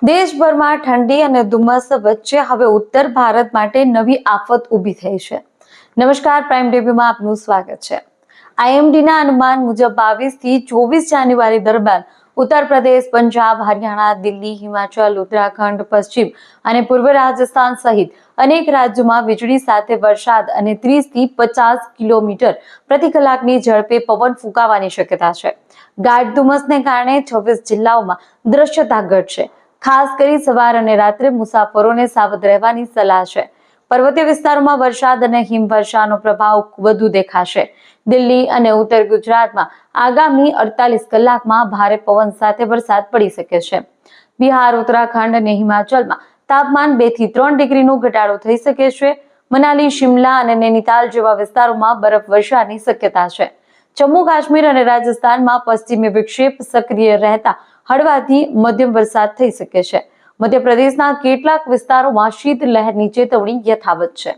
દેશભરમાં ઠંડી અને ધુમ્મસ વચ્ચે હવે ઉત્તર ભારત માટે નવી આફત ઊભી થઈ છે. નમસ્કાર, પ્રાઇમ ડેબ્યુમાં આપનું સ્વાગત છે. આઈએમડીના અનુમાન મુજબ 22 થી 24 જાન્યુઆરી દરમિયાન ઉત્તર પ્રદેશ, પંજાબ, હરિયાણા, દિલ્હી, હિમાચલ, ઉત્તરાખંડ, પશ્ચિમ અને પૂર્વ રાજસ્થાન સહિત અનેક રાજ્યોમાં વીજળી સાથે વરસાદ અને 30 થી 50 કિલોમીટર પ્રતિ કલાકની ઝડપે પવન ફૂંકાવાની શક્યતા છે. ગાઢ ધુમ્મસને કારણે 26 જિલ્લાઓમાં દ્રશ્યતા ઘટશે. ખાસ કરી સવાર અને રાત્રે મુસાફરોને સાવધ રહેવાની સલાહ છે. પર્વતીય વિસ્તારોમાં વરસાદ અને હિમવર્ષાનો પ્રભાવ વધુ દેખાશે. દિલ્હી અને ઉત્તર ગુજરાતમાં આગામી 48 કલાકમાં ભારે પવન સાથે વરસાદ પડી શકે છે. બિહાર, ઉત્તરાખંડ અને હિમાચલમાં તાપમાન 2 થી 3 ડિગ્રીનો ઘટાડો થઈ શકે છે. મનાલી, શિમલા અને નૈનીતાલ જેવા વિસ્તારોમાં બરફવર્ષાની શક્યતા છે. જમ્મુ કાશ્મીર અને રાજસ્થાનમાં પશ્ચિમી વિક્ષેપ સક્રિય રહેતા હળવાથી મધ્યમ વરસાદ થઈ શકે છે. મધ્યપ્રદેશના કેટલાક વિસ્તારોમાં શીત લહેરની ચેતવણી યથાવત છે.